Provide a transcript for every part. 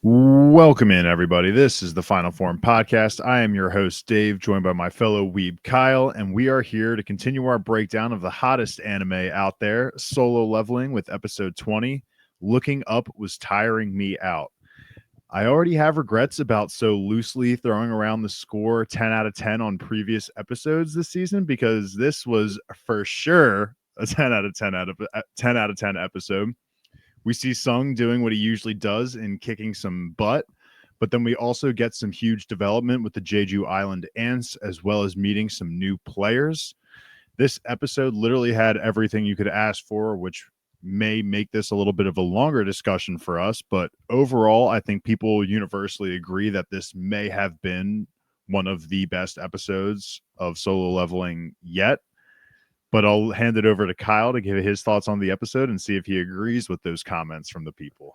Welcome in, everybody. This is the Final Form Podcast. I am your host, Dave, joined by my fellow weeb, Kyle, and we are here to continue our breakdown of the hottest anime out there, Solo Leveling, with episode 20. Looking Up Was Tiring Me Out. I already have regrets about so loosely throwing around the score 10 out of 10 on previous episodes this season, because this was for sure a 10 out of 10 episode. We see Sung doing what he usually does in kicking some butt, but then we also get some huge development with the Jeju Island Ants, as well as meeting some new players. This episode literally had everything you could ask for, which may make this a little bit of a longer discussion for us. But overall, I think people universally agree that this may have been one of the best episodes of Solo Leveling yet. But I'll hand it over to Kyle to give his thoughts on the episode and see if he agrees with those comments from the people.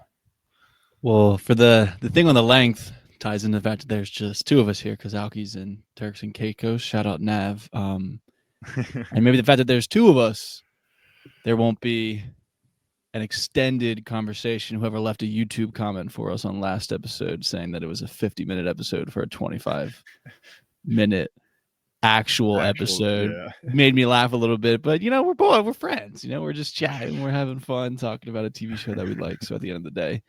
Well, for the thing on the length ties into the fact that there's just two of us here because Alki's and Turks and Caicos. Shout out Nav. And maybe the fact that there's two of us, there won't be an extended conversation. Whoever left a YouTube comment for us on last episode saying that it was a 50-minute episode for a 25-minute actual episode made me laugh a little bit. But we're friends. We're just chatting, we're having fun talking about a TV show that we like. So at the end of the day,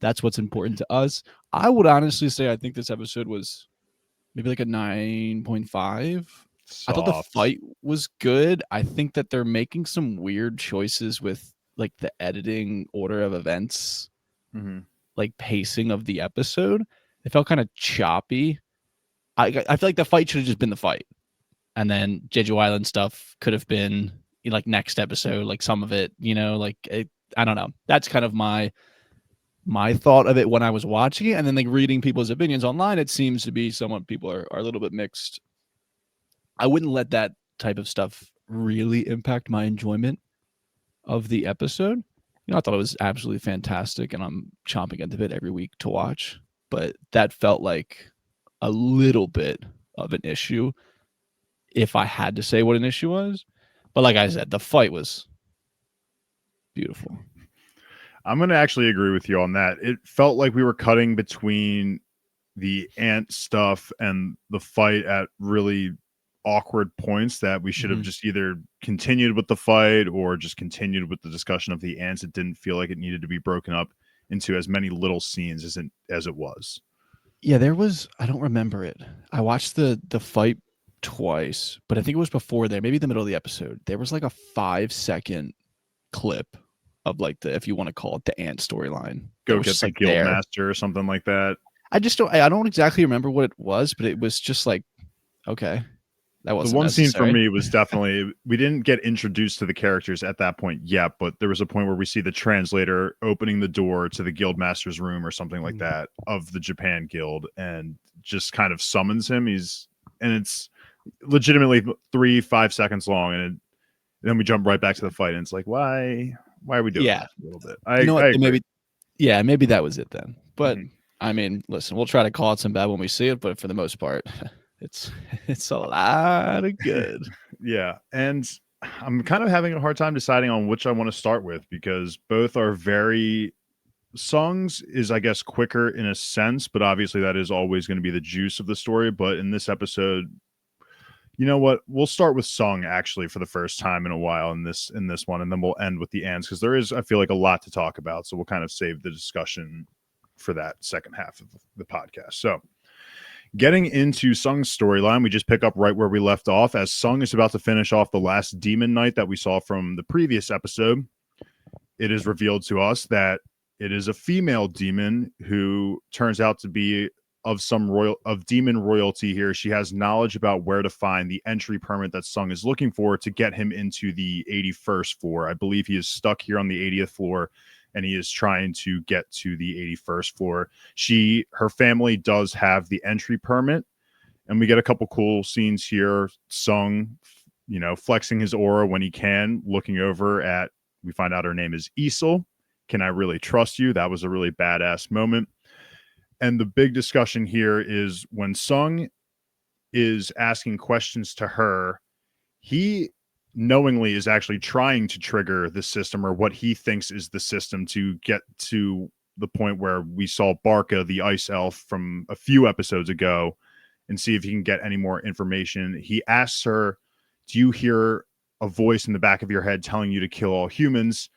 that's what's important to us. I would honestly say I think this episode was maybe like a 9.5. I thought the fight was good. I think that they're making some weird choices with like the editing order of events, like pacing of the episode. It felt kind of choppy. I feel like the fight should have just been the fight. And then Jeju Island stuff could have been like next episode, like some of it, I don't know. That's kind of my thought of it when I was watching it. And then like reading people's opinions online, it seems to be somewhat people are a little bit mixed. I wouldn't let that type of stuff really impact my enjoyment of the episode. I thought it was absolutely fantastic and I'm chomping at the bit every week to watch, but that felt like a little bit of an issue if I had to say what an issue was. But like I said, the fight was beautiful. I'm going to actually agree with you on that. It felt like we were cutting between the ant stuff and the fight at really awkward points that we should have just either continued with the fight or just continued with the discussion of the ants. It didn't feel like it needed to be broken up into as many little scenes as it was. Yeah, there was, I don't remember it. I watched the fight twice, but I think it was before there, maybe the middle of the episode. There was like a 5-second clip of like the, if you want to call it the ant storyline. Go get the guild master or something like that. I don't exactly remember what it was, but it was just like, okay. That wasn't the one necessary. Scene for me was definitely, we didn't get introduced to the characters at that point yet, but there was a point where we see the translator opening the door to the guild master's room or something like that of the Japan guild and just kind of summons him. It's legitimately 3-5 seconds long, and then we jump right back to the fight, and it's like, why are we doing that a little bit? Maybe that was it then. But I mean, listen, we'll try to call it some bad when we see it, but for the most part, it's a lot of good. Yeah, and I'm kind of having a hard time deciding on which I want to start with, because both are very... Sung's is, I guess, quicker in a sense, but obviously that is always going to be the juice of the story. But in this episode, you know what? We'll start with Sung actually for the first time in a while in this one, and then we'll end with the ants, because there is, I feel like, a lot to talk about. So we'll kind of save the discussion for that second half of the podcast. So getting into Sung's storyline, we just pick up right where we left off, as Sung is about to finish off the last demon knight that we saw from the previous episode. It is revealed to us that it is a female demon who turns out to be of demon royalty here. She has knowledge about where to find the entry permit that Sung is looking for to get him into the 81st floor. I believe he is stuck here on the 80th floor, and he is trying to get to the 81st floor. Her family does have the entry permit, and we get a couple cool scenes here. Sung, flexing his aura when he can, looking over at, we find out her name is Isel. Can I really trust you? That was a really badass moment. And the big discussion here is when Sung is asking questions to her, he knowingly is actually trying to trigger the system, or what he thinks is the system, to get to the point where we saw Barca, the ice elf from a few episodes ago, and see if he can get any more information. He asks her, do you hear a voice in the back of your head telling you to kill all humans?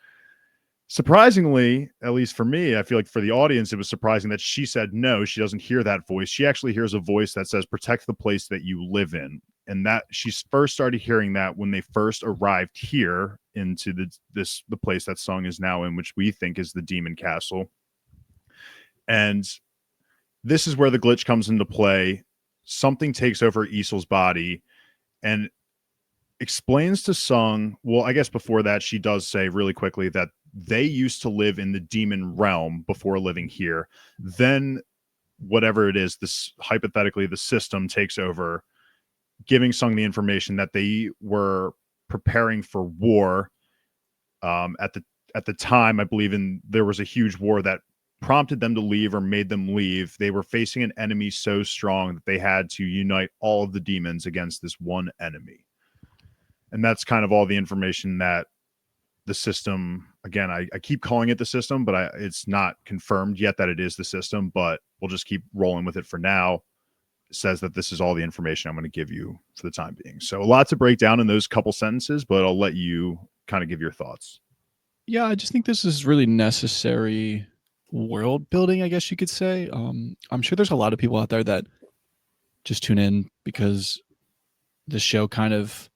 Surprisingly, at least for me, I feel like for the audience, it was surprising that she said no, she doesn't hear that voice. She actually hears a voice that says, protect the place that you live in. And that she first started hearing that when they first arrived here into the place that Sung is now in, which we think is the Demon Castle. And this is where the glitch comes into play. Something takes over Isol's body and explains to Sung, well, I guess before that, she does say really quickly that they used to live in the demon realm before living here. Then whatever it is, this hypothetically, the system takes over, giving Sung the information that they were preparing for war. At the time, I believe there was a huge war that prompted them to leave or made them leave. They were facing an enemy so strong that they had to unite all of the demons against this one enemy. And that's kind of all the information that the system, again, I keep calling it the system, but it's not confirmed yet that it is the system, but we'll just keep rolling with it for now. It says that this is all the information I'm going to give you for the time being. So a lot to break down in those couple sentences, but I'll let you kind of give your thoughts. Yeah, I just think this is really necessary world building, I guess you could say. I'm sure there's a lot of people out there that just tune in because the show kind of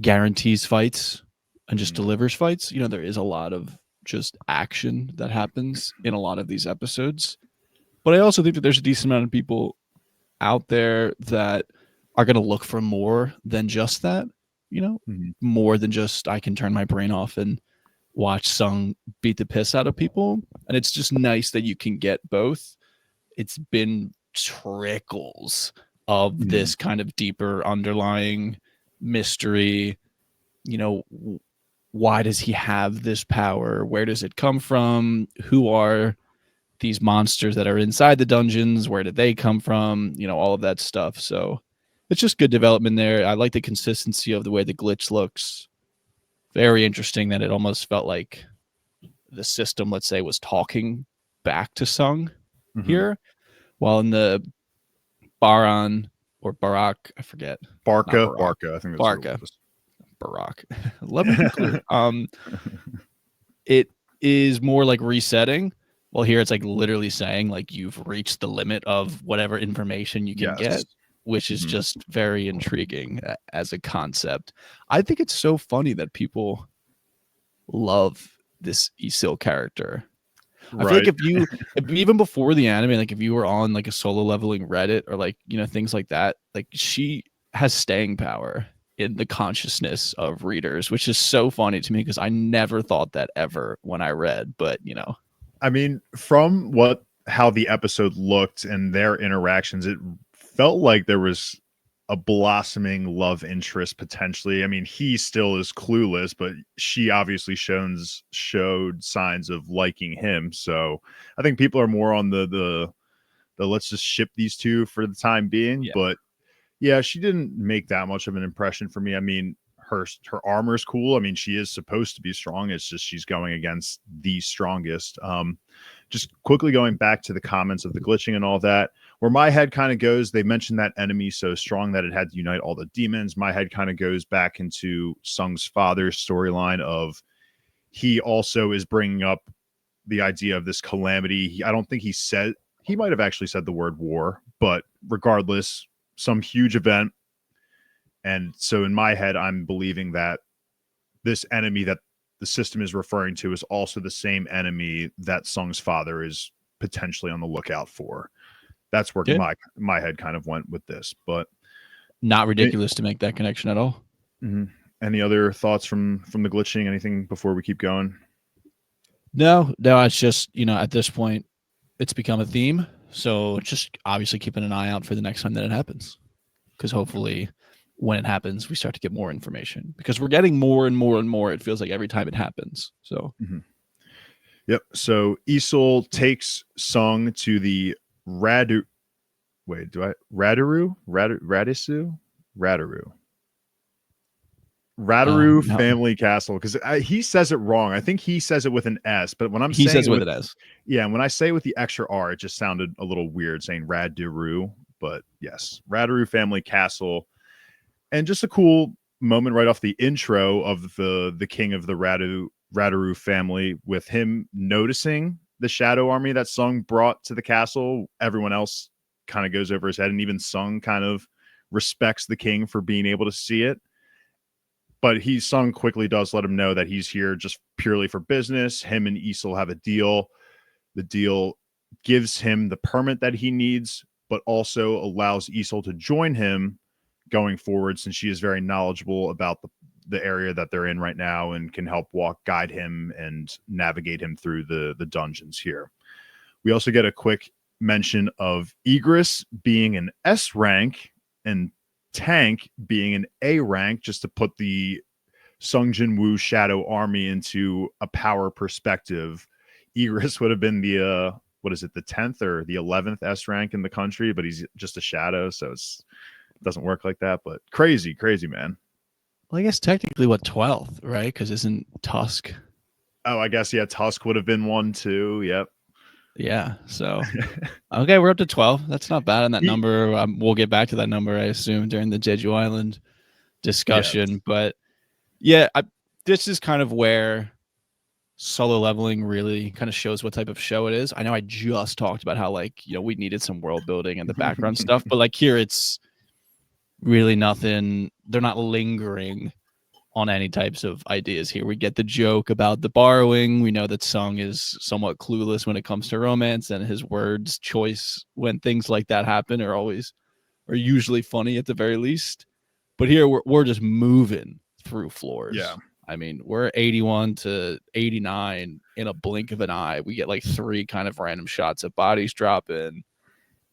guarantees fights and just delivers fights. You know, there is a lot of just action that happens in a lot of these episodes. But I also think that there's a decent amount of people out there that are going to look for more than just that, you know, more than just I can turn my brain off and watch Sung beat the piss out of people. And it's just nice that you can get both. It's been trickles of this kind of deeper underlying mystery. You know, why does he have this power? Where does it come from? Who are these monsters that are inside the dungeons? Where did they come from? You know, all of that stuff. So it's just good development there. I like the consistency of the way the glitch looks. Very interesting that it almost felt like the system, let's say, was talking back to Sung here, while in the Baran or Barak, I forget. Barca, I think that's Barca. Barak. Let me be clear. It is more like resetting. Well, here it's like literally saying like you've reached the limit of whatever information you can get, which is just very intriguing as a concept. I think it's so funny that people love this Isil character. I feel like if even before the anime, like if you were on like a solo leveling Reddit or like, you know, things like that, like she has staying power in the consciousness of readers, which is so funny to me because I never thought that ever when I read, but you know. I mean, from how the episode looked and their interactions, it felt like there was a blossoming love interest potentially. I mean, he still is clueless, but she obviously showed signs of liking him. So I think people are more on the let's just ship these two for the time being. Yeah. But yeah, she didn't make that much of an impression for me. I mean, her armor's cool. I mean, she is supposed to be strong. It's just she's going against the strongest. Just quickly going back to the comments of the glitching and all that, where my head kind of goes, they mentioned that enemy so strong that it had to unite all the demons. My head kind of goes back into Sung's father's storyline of he also is bringing up the idea of this calamity. I don't think he might have actually said the word war, but regardless, some huge event. And so in my head, I'm believing that this enemy that the system is referring to is also the same enemy that Sung's father is potentially on the lookout for. That's where my head kind of went with this, but not ridiculous to make that connection at all. Any other thoughts from the glitching? Anything before we keep going? No, it's just, you know, at this point it's become a theme. So just obviously keeping an eye out for the next time that it happens. Because hopefully when it happens, we start to get more information because we're getting more and more and more. It feels like every time it happens. So, Yep. So Isol takes Sung to the Radisu? Radaru No, Family Castle, because he says it wrong. I think he says it with an S, but when I'm he saying says it with with it as. yeah, when I say it with the extra R, it just sounded a little weird saying Radaru. But yes, Radaru Family Castle, and just a cool moment right off the intro of the king of the Radaru family, with him noticing the shadow army that Sung brought to the castle. Everyone else kind of goes over his head, and even Sung kind of respects the king for being able to see it. But Sung quickly does let him know that he's here just purely for business. Him and Isol have a deal. The deal gives him the permit that he needs, but also allows Isol to join him going forward, since she is very knowledgeable about the area that they're in right now and can help guide him and navigate him through the dungeons here. We also get a quick mention of Egress being an S rank and Tank being an A rank, just to put the Sung Jin Woo Shadow Army into a power perspective. Egress would have been the what is it, the 10th or the 11th S rank in the country, but he's just a shadow, so it doesn't work like that. But crazy, man. Well, I guess technically what 12th, right? Because isn't Tusk? Oh, I guess Tusk would have been one too. Yep. Yeah. So okay, we're up to 12. That's not bad on that number. We'll get back to that number, I assume, during the Jeju Island discussion. Yes. But yeah, this is kind of where Solo Leveling really kind of shows what type of show it is. I know I just talked about how, like, we needed some world building and the background stuff, but like here it's really nothing. They're not lingering on any types of ideas here. We get the joke about the borrowing. We know that Sung is somewhat clueless when it comes to romance, and his words choice when things like that happen are usually funny at the very least. But here we're just moving through floors. Yeah. I mean, we're 81 to 89 in a blink of an eye. We get like 3 kind of random shots of bodies dropping,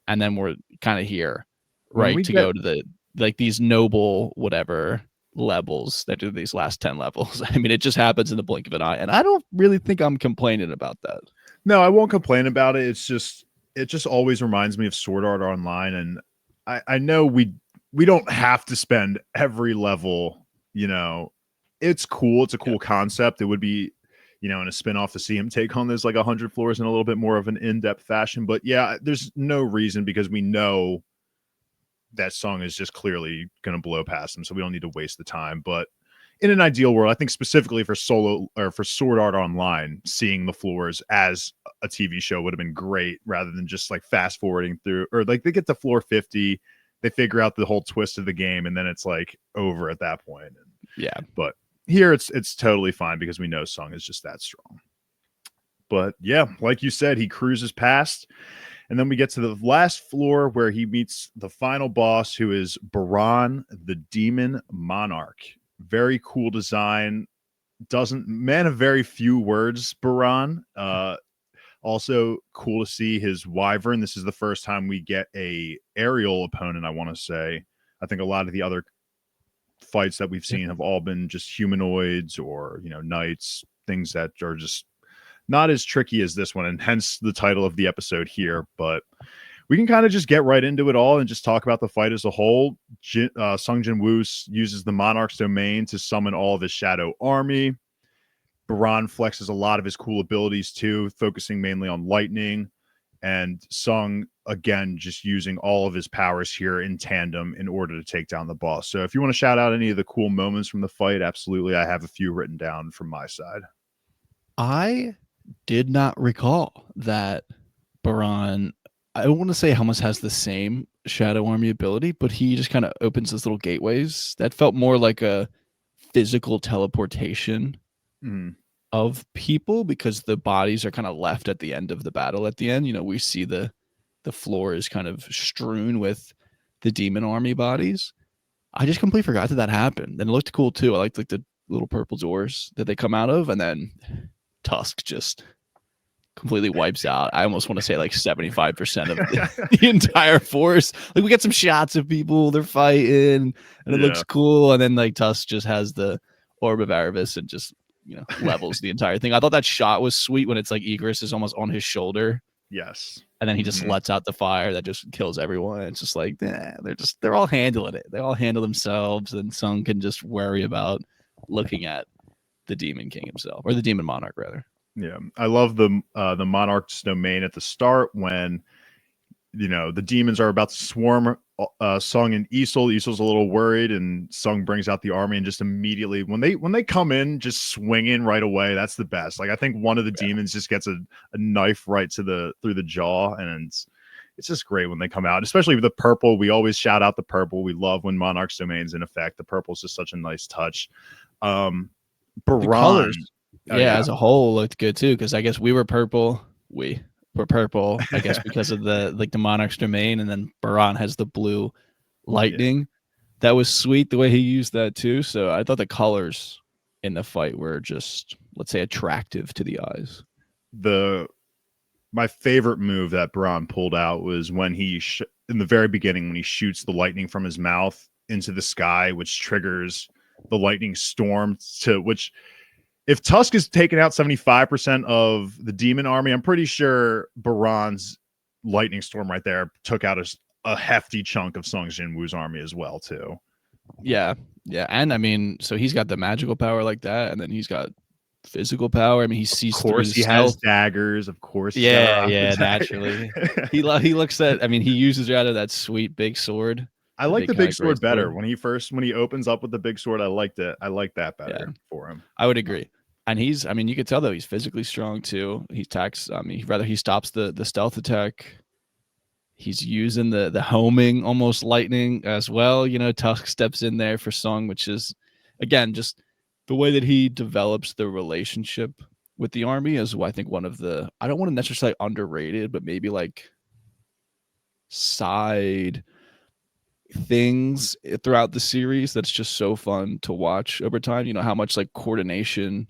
and then we're kind of here, right, to go to the like these noble whatever levels that do these last 10 levels. I mean, it just happens in the blink of an eye, and I don't really think I'm complaining about that. No, I won't complain about it. It just always reminds me of Sword Art Online, and I know we don't have to spend every level, it's cool. It's a cool concept. It would be, in a spinoff to see him take on those like 100 floors in a little bit more of an in-depth fashion. But yeah, there's no reason, because we know that Sung is just clearly going to blow past him, so we don't need to waste the time. But in an ideal world, I think specifically for Solo or for Sword Art Online, seeing the floors as a TV show would have been great, rather than just like fast forwarding through, or like they get to floor 50, they figure out the whole twist of the game, and then it's like over at that point. Yeah, but here it's totally fine, because we know Sung is just that strong. But yeah, like you said, he cruises past. And then we get to the last floor, where he meets the final boss, who is Baran, the Demon Monarch. Very cool design. Man of very few words, Baran. Also cool to see his wyvern. This is the first time we get a aerial opponent, I want to say. I think a lot of the other fights that we've seen have all been just humanoids or, knights, things that are just not as tricky as this one, and hence the title of the episode here. But we can kind of just get right into it all and just talk about the fight as a whole. Sung Jin Woo uses the Monarch's domain to summon all of his shadow army. Baran flexes a lot of his cool abilities too, focusing mainly on lightning. And Sung, again, just using all of his powers here in tandem in order to take down the boss. So if you want to shout out any of the cool moments from the fight, absolutely. I have a few written down from my side. I did not recall that Baran, I don't want to say Helmus has the same Shadow Army ability, but he just kind of opens his little gateways. That felt more like a physical teleportation of people, because the bodies are kind of left at the end of the battle. At the end, we see the floor is kind of strewn with the demon army bodies. I just completely forgot that happened. And it looked cool too. I liked like the little purple doors that they come out of, and then Tusk just completely wipes out. I almost want to say like 75% of the entire force. Like we get some shots of people, they're fighting, and it looks cool. And then like Tusk just has the Orb of Erebus and just levels the entire thing. I thought that shot was sweet when it's like Egress is almost on his shoulder Yes. And then he just lets out the fire that just kills everyone. It's just like they're all handling it. They all handle themselves, and Sung can just worry about looking at the Demon King himself, or the Demon Monarch rather. Yeah, I love the Monarch's domain at the start when the demons are about to swarm Sung and Isol. Isol's a little worried, and Sung brings out the army, and just immediately when they come in, just swinging right away. That's the best. Like I think one of the demons just gets a knife right through the jaw, and it's just great when they come out, especially with the purple. We always shout out the purple. We love when Monarch's domain's in effect. The purple is just such a nice touch. Baran, the colors, as a whole looked good too, because I guess we were purple. Were purple, I guess, because of the Monarch's domain, and then Baran has the blue lightning. Yeah. That was sweet the way he used that too. So I thought the colors in the fight were just, let's say, attractive to the eyes. My favorite move that Baran pulled out was when he in the very beginning when he shoots the lightning from his mouth into the sky, which triggers the lightning storm, to which if Tusk is taking out 75% of the demon army, I'm pretty sure Baran's lightning storm right there took out a hefty chunk of Sung Jinwoo's army as well too. Yeah. And I mean, so he's got the magical power like that, and then he's got physical power. I mean, he sees. Of course, he has daggers. Of course, naturally. he looks at. I mean, he uses rather that sweet big sword. I like the big sword better. When he opens up with the big sword, I liked it. I like that better for him. I would agree. And you could tell though he's physically strong too. He attacks. He stops the stealth attack. He's using the homing, almost lightning as well. Tusk steps in there for Sung, which is, again, just the way that he develops the relationship with the army is, I think, one of the, I don't want to necessarily say underrated, but maybe like side things throughout the series that's just so fun to watch over time. How much like coordination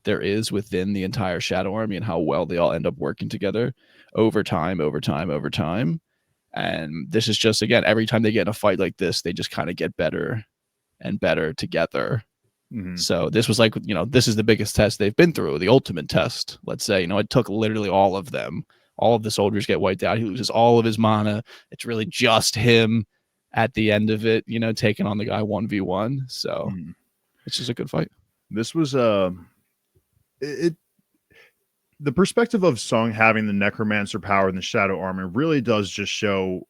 there is within the entire Shadow Army and how well they all end up working together over time. And this is just, again, every time they get in a fight like this, they just kind of get better and better together. Mm-hmm. So this was like, this is the biggest test they've been through, the ultimate test. Let's say, it took literally all of them. All of the soldiers get wiped out. He loses all of his mana. It's really just him at the end of it, taking on the guy 1v1. So it's just a good fight. This was the perspective of Sung having the necromancer power in the Shadow Army really does just show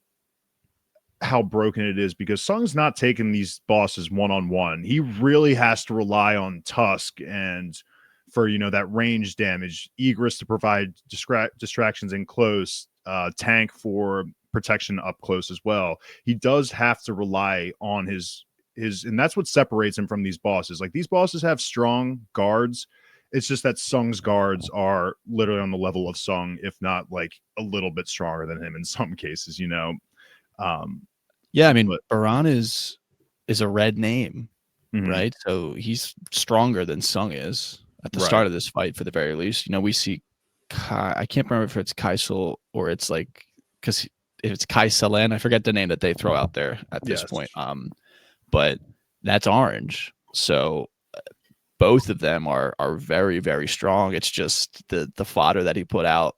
how broken it is, because Sung's not taking these bosses one-on-one. He really has to rely on Tusk and for that range damage, Egress to provide distractions in close, Tank for protection up close as well. He does have to rely on his and that's what separates him from these bosses. Like, these bosses have strong guards. It's just that Sung's guards are literally on the level of Sung, if not like a little bit stronger than him in some cases, Yeah, I mean, Baran is a red name, right? So he's stronger than Sung is at the start of this fight, for the very least. We see I can't remember if it's Kaisel or it's like, because if it's Kai Selen, I forget the name that they throw out there at this point. But that's orange. So both of them are very, very strong. It's just the fodder that he put out,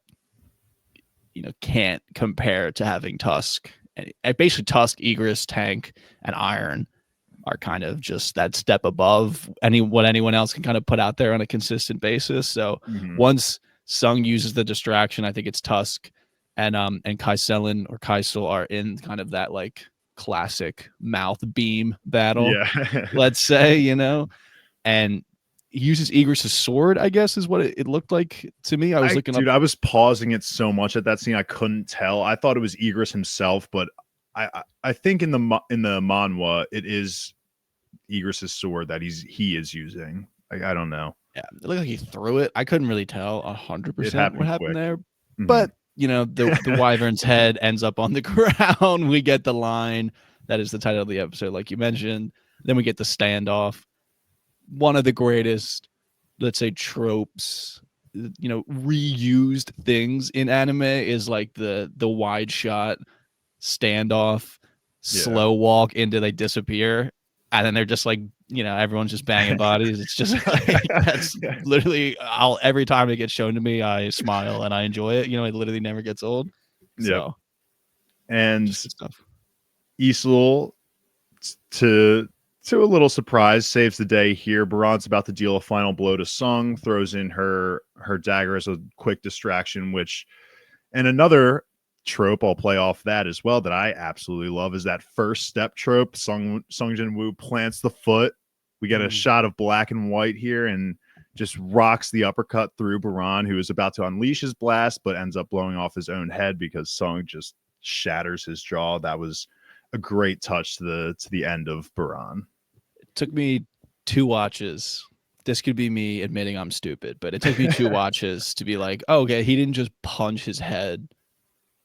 can't compare to having Tusk. And basically Tusk, Egress, Tank, and Iron are kind of just that step above what anyone else can kind of put out there on a consistent basis. So once Sung uses the distraction, I think it's Tusk and Kaiselen or Kaisel are in kind of that like classic mouth beam battle, let's say, and he uses Egress's sword, I guess is what it looked like to me. I was pausing it so much at that scene I couldn't tell. I thought it was Egress himself, but I think in the manhwa it is Egress's sword that he is using. I don't know. Yeah, it looked like he threw it. I couldn't really tell 100% what happened there, but the wyvern's head ends up on the ground. We get the line that is the title of the episode, like you mentioned. Then we get the standoff. One of the greatest, let's say, tropes, reused things in anime is like the wide shot standoff, slow walk into they disappear, and then they're just like everyone's just banging bodies. It's just like that's literally every time it gets shown to me, I smile and I enjoy it. It literally never gets old. Yep. So And just good stuff. Isil, to a little surprise, saves the day here. Baran's about to deal a final blow to Sung, throws in her dagger as a quick distraction, and another trope I'll play off that as well that I absolutely love is that first step trope. Sung Jin Woo plants the foot. We get a shot of black and white here and just rocks the uppercut through Baran, who is about to unleash his blast, but ends up blowing off his own head because Sung just shatters his jaw. That was a great touch to the end of Baran. It took me 2 watches. This could be me admitting I'm stupid, but it took me 2 watches to be like, oh, okay, he didn't just punch his head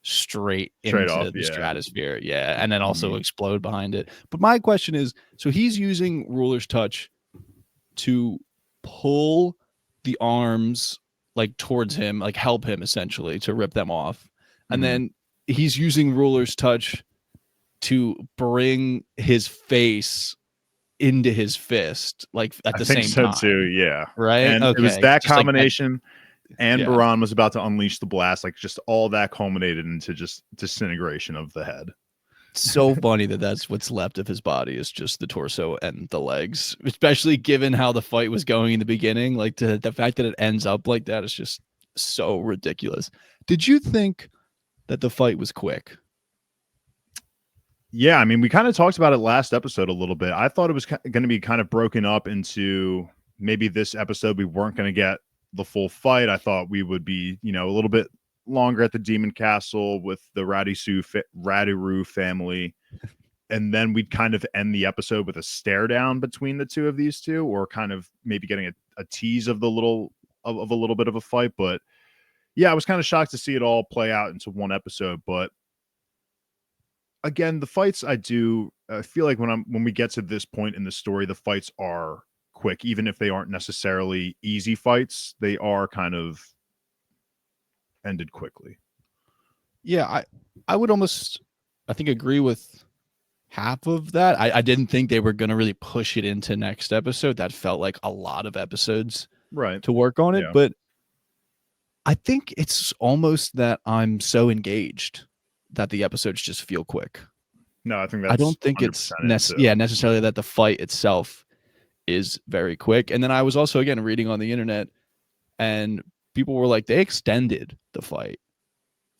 straight into off, the yeah. stratosphere. Yeah. And then also explode behind it. But my question is, so he's using Ruler's Touch to pull the arms like towards him, like help him essentially to rip them off. And then he's using Ruler's Touch to bring his face into his fist, like at the same time. Too, yeah. Right. And okay. It was that just combination. Like and Baran was about to unleash the blast, like just all that culminated into just disintegration of the head. So funny that's what's left of his body is just the torso and the legs, especially given how the fight was going in the beginning. Like the fact that it ends up like that is just so ridiculous. Did you think that the fight was quick? Yeah, I mean, we kind of talked about it last episode a little bit. I thought it was going to be kind of broken up into maybe this episode we weren't going to get the full fight. I thought we would be, a little bit longer at the Demon Castle with the Radiru family. And then we'd kind of end the episode with a stare down between the two of these two, or kind of maybe getting a tease of a little bit of a fight. But yeah, I was kind of shocked to see it all play out into one episode. But again, the fights I feel like when we get to this point in the story, the fights are quick, even if they aren't necessarily easy fights. They are kind of ended quickly. Yeah, I would almost, I think, agree with half of that. I didn't think they were going to really push it into next episode. That felt like a lot of episodes to work on it. Yeah. But I think it's almost that I'm so engaged that the episodes just feel quick. No, I think that's, I don't think it's necessarily that the fight itself is very quick. And then I was also, again, reading on the internet, and people were like, they extended the fight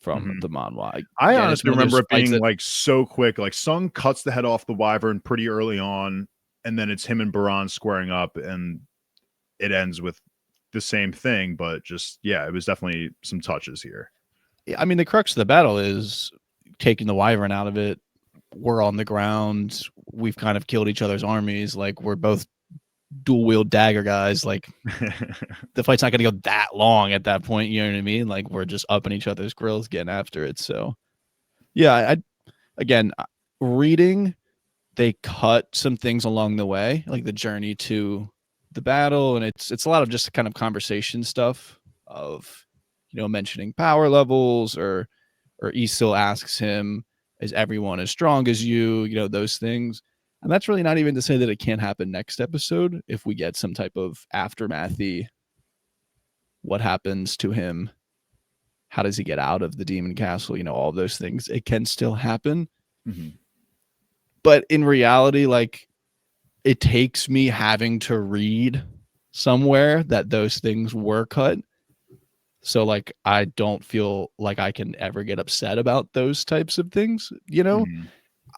from the manhwa. I honestly remember it being like so quick. Like Sung cuts the head off the wyvern pretty early on, and then it's him and Baran squaring up, and it ends with the same thing. But just, it was definitely some touches here. I mean, the crux of the battle is taking the wyvern out of it. We're on the ground. We've kind of killed each other's armies. Like, we're both dual wield dagger guys. Like, the fight's not going to go that long at that point. You know what I mean? Like, we're just up in each other's grills getting after it. So yeah, again, reading, they cut some things along the way, like the journey to the battle. And it's a lot of just kind of conversation stuff of, mentioning power levels, or Isil asks him, is everyone as strong as you? Those things. And that's really not even to say that it can't happen next episode if we get some type of aftermathy. What happens to him? How does he get out of the Demon Castle? All those things. It can still happen. But in reality, like, it takes me having to read somewhere that those things were cut. So, like, I don't feel like I can ever get upset about those types of things.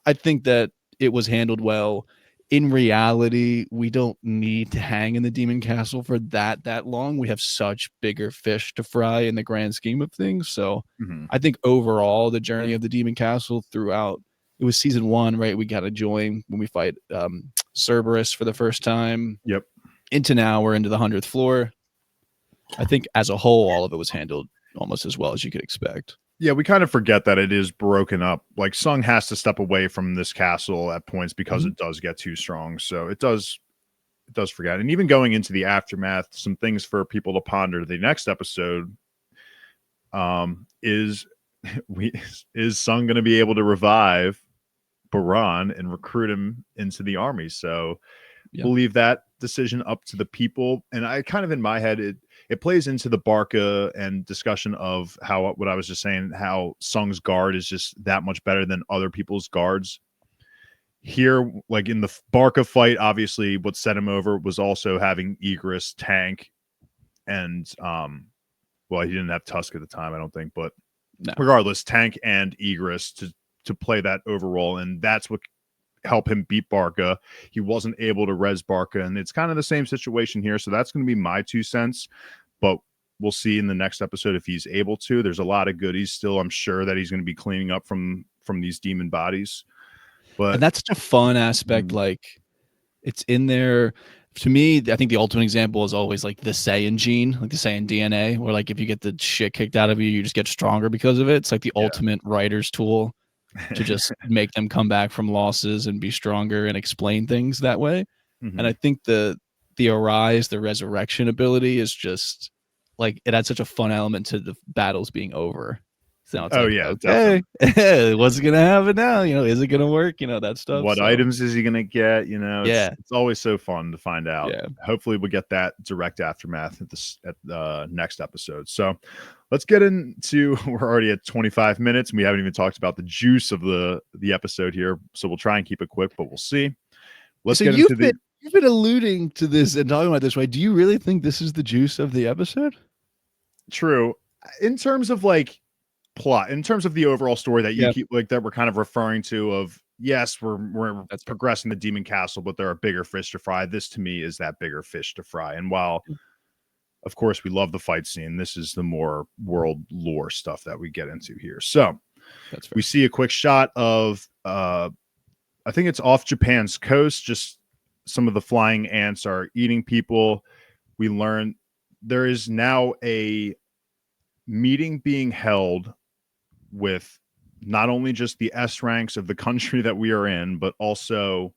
I think that it was handled well. In reality, we don't need to hang in the Demon Castle for that long. We have such bigger fish to fry in the grand scheme of things. So I think overall, the journey of the Demon Castle throughout, it was season 1, right? We got to join when we fight Cerberus for the first time. Yep. Into now, we're into the 100th floor. I think as a whole, all of it was handled almost as well as you could expect. Yeah, we kind of forget that it is broken up. Like, Sung has to step away from this castle at points because it does get too strong. So it does forget. And even going into the aftermath, some things for people to ponder the next episode is Sung going to be able to revive Baran and recruit him into the army? So Yeah. we'll leave that decision up to the people. And I kind of, in my head, it plays into the Barca and discussion of how, what I was just saying, how Sung's guard is just that much better than other people's guards. Here, like in the Barca fight, obviously what set him over was also having Egress tank, and well, he didn't have Tusk at the time, I don't think, but No. regardless, tank and Egress to play that overall, and that's what helped him beat Barca. He wasn't able to res Barca, and it's kind of the same situation here. So that's going to be my 2 cents, but we'll see in the next episode if he's able to. There's a lot of goodies still. I'm sure that he's going to be cleaning up from these demon bodies. But And that's such a fun aspect. Like, it's in there. To me, I think the ultimate example is always like the Saiyan gene, like the Saiyan DNA, where like if you get the shit kicked out of you, you just get stronger because of it. It's like the ultimate writer's tool to just make them come back from losses and be stronger and explain things that way. Mhm. And I think the arise, the resurrection ability is just like, it adds such a fun element to the battles being over. So it's okay, what's gonna happen now? Is it gonna work? That stuff. What items is he gonna get? It's always so fun to find out. Yeah. Hopefully we'll get that direct aftermath at the next episode. So let's get into, we're already at 25 minutes and we haven't even talked about the juice of the episode here. So we'll try and keep it quick, but we'll see. Let's get into you've been alluding to this and talking about this, right? Do you really think this is the juice of the episode? True. In terms of like plot, in terms of the overall story that you keep like that we're kind of referring to, of yes, we're progressing the demon castle, but there are bigger fish to fry. This to me is that bigger fish to fry. And while of course we love the fight scene, this is the more world lore stuff that we get into here. So we see a quick shot of I think it's off Japan's coast, just some of the flying ants are eating people. We learn there is now a meeting being held with not only just the S ranks of the country that we are in, but also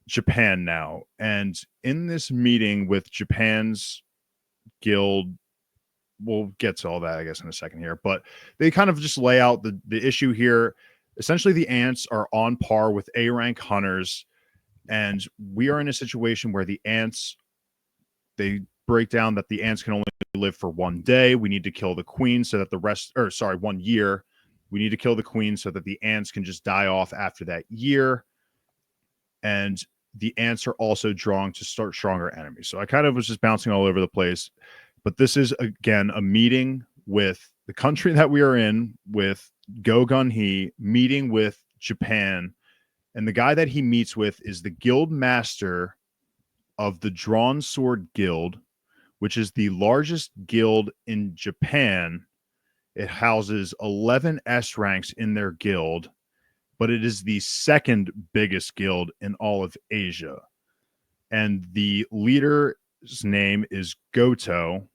Japan now. And in this meeting with Japan's guild, we'll get to all that, I guess, in a second here, but they kind of just lay out the issue here. Essentially, the ants are on par with A rank hunters, and we are in a situation where the ants, they break down that the ants can only live for 1 day. We need to kill the queen so that the rest, 1 year. We need to kill the queen so that the ants can just die off after that year. And the ants are also drawn to start stronger enemies. So I kind of was just bouncing all over the place. But this is, again, a meeting with the country that we are in, with Go Gun He, meeting with Japan. And the guy that he meets with is the guild master of the Drawn Sword Guild, which is the largest guild in Japan. It houses 11 S ranks in their guild, but it is the second biggest guild in all of Asia. And the leader's name is Goto,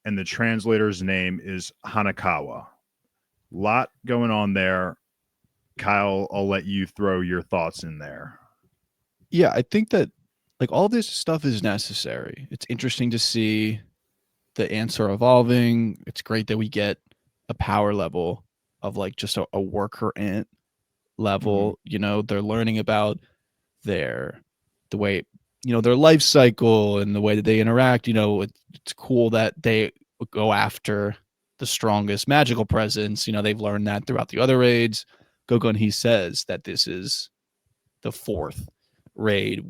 and the translator's name is Hanakawa. Lot going on there. Kyle, I'll let you throw your thoughts in there. Yeah, I think that like all this stuff is necessary. It's interesting to see the ants are evolving. It's great that we get a power level of like just a worker ant level. They're learning about the way, their life cycle and the way that they interact. It's cool that they go after the strongest magical presence. They've learned that throughout the other raids. Gogun, he says that this is the 4th raid.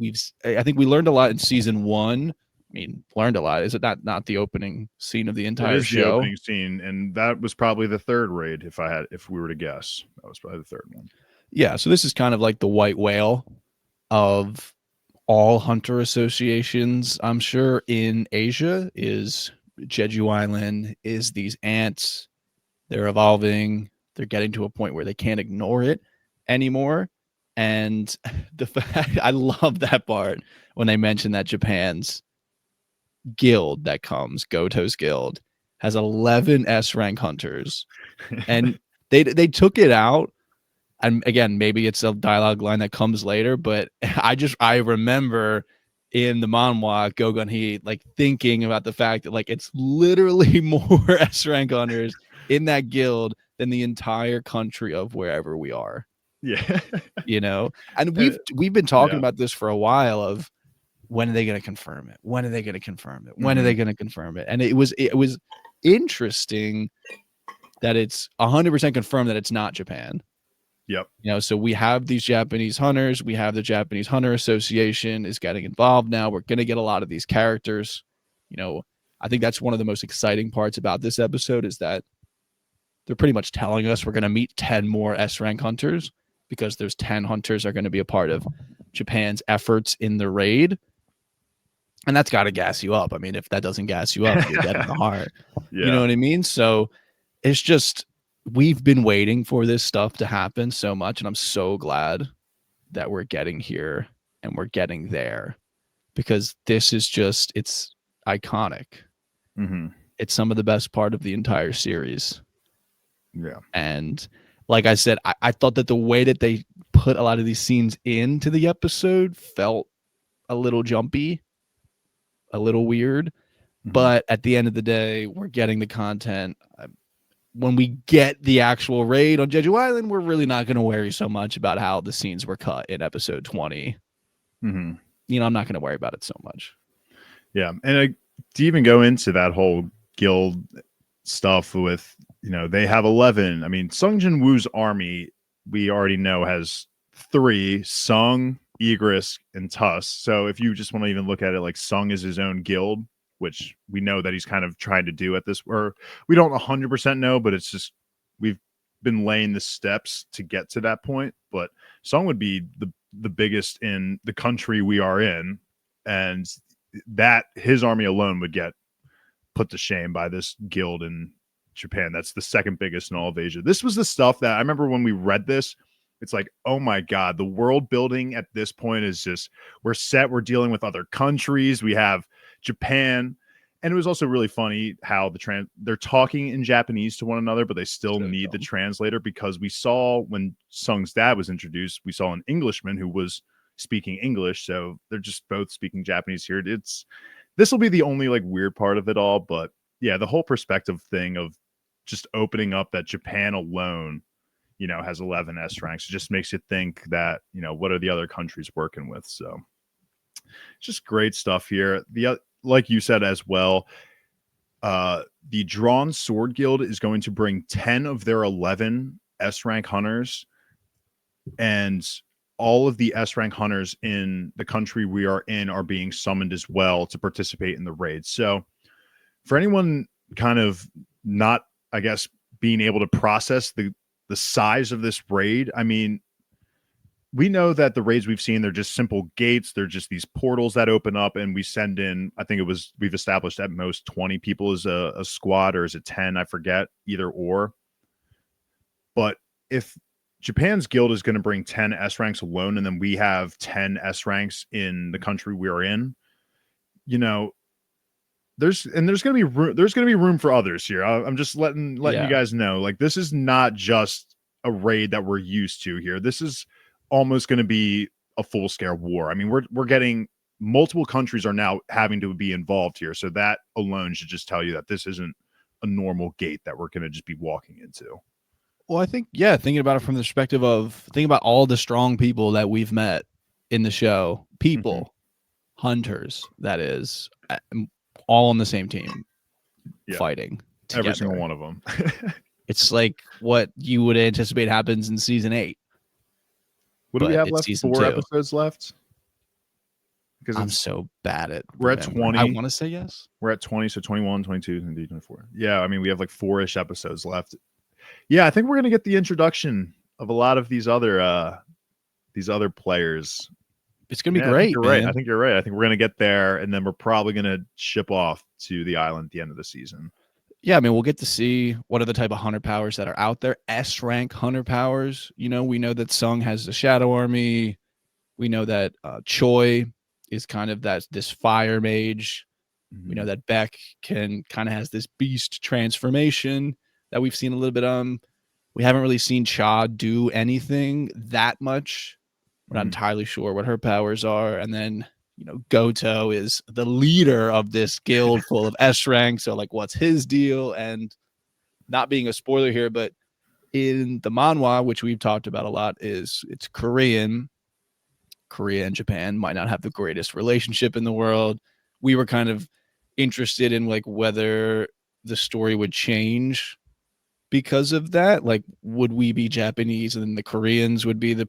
I think we learned a lot in season 1. I mean, learned a lot. Is it not the opening scene of the entire show? The opening scene, and that was probably the 3rd raid. If we were to guess, that was probably the 3rd one. Yeah. So this is kind of like the white whale of all hunter associations, I'm sure, in Asia, is Jeju Island, is these ants. They're evolving. They're getting to a point where they can't ignore it anymore. And I love that part when they mention that Japan's guild that comes, Goto's guild, has 11 S rank hunters. And they took it out. And again, maybe it's a dialogue line that comes later, but I remember in the manhwa, Gogun He like thinking about the fact that like it's literally more S rank hunters in that guild than the entire country of wherever we are. Yeah. And we've been talking about this for a while of when are they going to confirm it? When are they going to confirm it? When are they going to confirm it? And it was interesting that it's 100% confirmed that it's not Japan. Yep. So we have these Japanese hunters. We have the Japanese Hunter Association is getting involved now. We're going to get a lot of these characters. I think that's one of the most exciting parts about this episode is that they're pretty much telling us we're going to meet 10 more S-rank hunters because those 10 hunters are going to be a part of Japan's efforts in the raid. And that's got to gas you up. I mean, if that doesn't gas you up, you're dead in the heart. Yeah. You know what I mean? So it's just, we've been waiting for this stuff to happen so much. And I'm so glad that we're getting here and we're getting there because this is just, it's iconic. It's some of the best part of the entire series. Yeah. And like I said, I thought that the way that they put a lot of these scenes into the episode felt a little jumpy, a little weird. But at the end of the day, we're getting the content. When we get the actual raid on Jeju Island, we're really not going to worry so much about how the scenes were cut in episode 20. I'm not going to worry about it so much. Yeah. And to even go into that whole guild stuff with, they have 11. I mean, Sung Jin Woo's army, we already know, has 3, Sung, Igris, and Tuss. So if you just want to even look at it like Sung is his own guild, which we know that he's kind of trying to do at this, or we don't 100% know, but it's just, we've been laying the steps to get to that point. But Sung would be the biggest in the country we are in. And that his army alone would get put to shame by this guild in Japan. That's the second biggest in all of Asia. This was the stuff that I remember when we read this. It's like, oh my God, the world building at this point is just, we're set. We're dealing with other countries. We have Japan. And it was also really funny how they're talking in Japanese to one another, but they still need the translator, because we saw when Sung's dad was introduced, we saw an Englishman who was speaking English. So they're just both speaking Japanese here. This will be the only like weird part of it all. But yeah, the whole perspective thing of just opening up that Japan alone, has 11 S ranks. It just makes you think that, what are the other countries working with? So just great stuff here. Like you said as well, the Drawn Sword Guild is going to bring 10 of their 11 S rank hunters, and all of the S rank hunters in the country we are in are being summoned as well to participate in the raid. So for anyone kind of not, I guess, being able to process the size of this raid, I mean, we know that the raids we've seen, they're just simple gates. They're just these portals that open up, and we send in, I think we've established at most 20 people as a squad, or is it 10? I forget, either or. But if Japan's guild is going to bring 10 S ranks alone, and then we have 10 S ranks in the country we are in, there's going to be room for others here. I'm just letting you guys know, like, this is not just a raid that we're used to here. This is almost going to be a full-scale war. I mean, we're getting multiple countries are now having to be involved here. So that alone should just tell you that this isn't a normal gate that we're going to just be walking into. Well, I think, thinking about it from the perspective of thinking about all the strong people that we've met in the show, hunters, that is, all on the same team, fighting together. Every single one of them. It's like what you would anticipate happens in season 8. What do we have left? 4 episodes left? Because I'm so bad at we're at 20. I want to say yes. We're at 20, so 21, 22, 23, 24. Yeah, I mean, we have like 4-ish episodes left. Yeah, I think we're gonna get the introduction of a lot of these other players. It's gonna be great. You're right. I think you're right. I think we're gonna get there, and then we're probably gonna ship off to the island at the end of the season. Yeah, I mean, we'll get to see what are the type of hunter powers that are out there. S rank hunter powers. We know that Sung has the Shadow Army. We know that Choi is kind of this fire mage. We know that Beck kind of has this beast transformation that we've seen a little bit. We haven't really seen Cha do anything that much. We're not entirely sure what her powers are. And then, Goto is the leader of this guild full of S rank. So, like, what's his deal? And not being a spoiler here, but in the manhwa, which we've talked about a lot, it's Korean. Korea and Japan might not have the greatest relationship in the world. We were kind of interested in like whether the story would change because of that. Like, would we be Japanese and then the Koreans would be the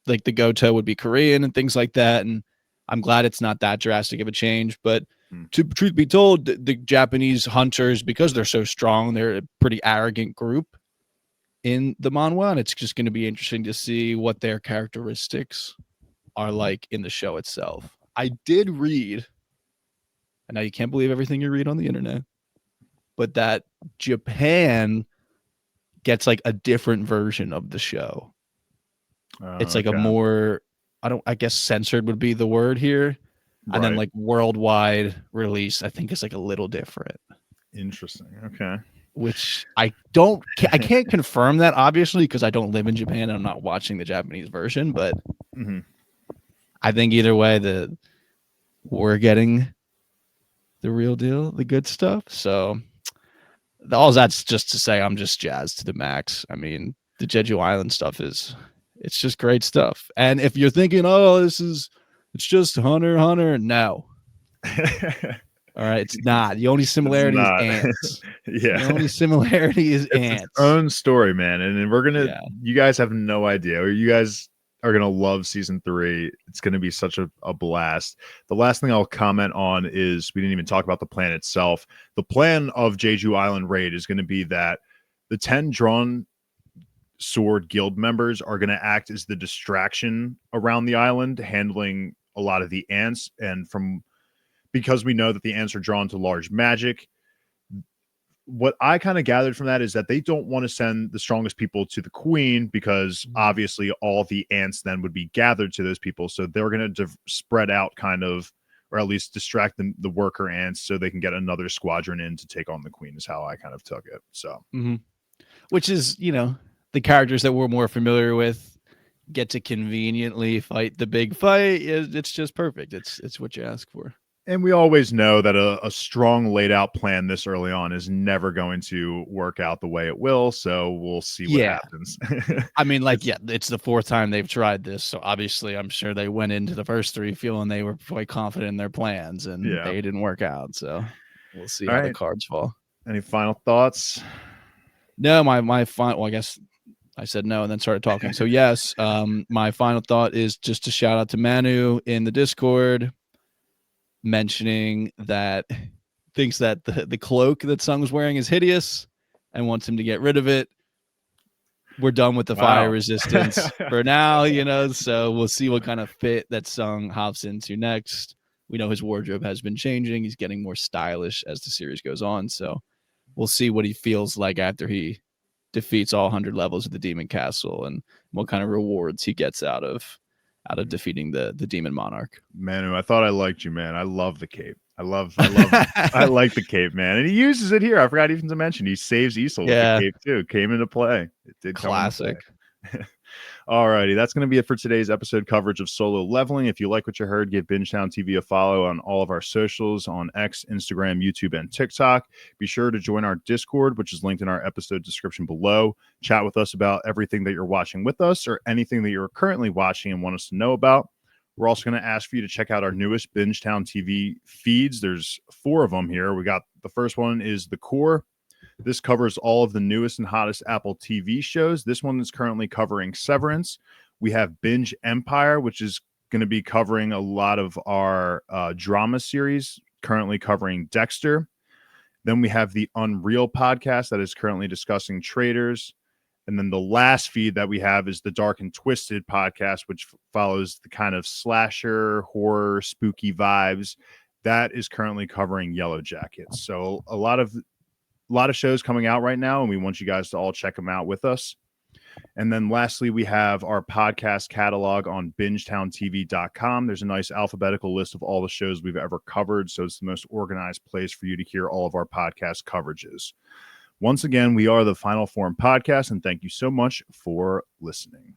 Goto would be Korean and things like that. And I'm glad it's not that drastic of a change. But to truth be told, the Japanese hunters, because they're so strong, they're a pretty arrogant group in the manhwa, and it's just going to be interesting to see what their characteristics are like in the show itself. I did read, and now you can't believe everything you read on the internet, but that Japan gets like a different version of the show. It's like a more, I guess censored would be the word here. And then like worldwide release, I think is like a little different. Interesting. Okay. Which I can't confirm that obviously because I don't live in Japan and I'm not watching the Japanese version, but I think either way we're getting the real deal, the good stuff. So all that's just to say I'm just jazzed to the max. I mean, the Jeju Island stuff it's just great stuff. And if you're thinking, oh, it's just Hunter, no. All right, it's not. The only similarity is ants. Yeah. The only similarity is ants. Its own story, man. And we're going to, you guys have no idea. You guys are going to love season 3. It's going to be such a blast. The last thing I'll comment on is we didn't even talk about the plan itself. The plan of Jeju Island Raid is going to be that the 10 drawn sword guild members are going to act as the distraction around the island, handling a lot of the ants. And because we know that the ants are drawn to large magic, what I kind of gathered from that is that they don't want to send the strongest people to the queen because obviously all the ants then would be gathered to those people. So they're going to spread out kind of, or at least distract the worker ants so they can get another squadron in to take on the queen is how I kind of took it. So, which is, the characters that we're more familiar with get to conveniently fight the big fight. It's just perfect. It's what you ask for. And we always know that a strong laid out plan this early on is never going to work out the way it will. So we'll see what happens. I mean, it's the 4th time they've tried this. So obviously I'm sure they went into the first 3 feeling they were quite confident in their plans and they didn't work out. So we'll see how the cards fall. Any final thoughts? No, my final, well, I guess I said no and then started talking. So yes, my final thought is just to shout out to Manu in the Discord, mentioning that thinks that the cloak that Sung was wearing is hideous and wants him to get rid of it. We're done with the fire resistance for now, so we'll see what kind of fit that Sung hops into next. We know his wardrobe has been changing. He's getting more stylish as the series goes on. So we'll see what he feels like after he defeats all 100 levels of the Demon Castle and what kind of rewards he gets out of defeating the Demon Monarch. Manu, I thought I liked you, man. I love the cape. I like the cape, man. And he uses it here. I forgot even to mention he saves Isol with the cape too. Came into play. It did classic. Alrighty, that's going to be it for today's episode coverage of Solo Leveling. If you like what you heard, give Bingetown TV a follow on all of our socials on X, Instagram, YouTube, and TikTok. Be sure to join our Discord, which is linked in our episode description below. Chat with us about everything that you're watching with us or anything that you're currently watching and want us to know about. We're also going to ask for you to check out our newest Bingetown TV feeds. There's 4 of them here. We got the first one is The Core. This covers all of the newest and hottest Apple TV shows. This one is currently covering Severance. We have Binge Empire, which is going to be covering a lot of our drama series, currently covering Dexter. Then we have the Unreal podcast that is currently discussing Traders. And then the last feed that we have is the Dark and Twisted podcast, which follows the kind of slasher, horror, spooky vibes. That is currently covering Yellow Jackets. So a lot of shows coming out right now, and we want you guys to all check them out with us. And then lastly, we have our podcast catalog on bingetowntv.com. There's a nice alphabetical list of all the shows we've ever covered, so it's the most organized place for you to hear all of our podcast coverages. Once again, we are the Final Form Podcast, and thank you so much for listening.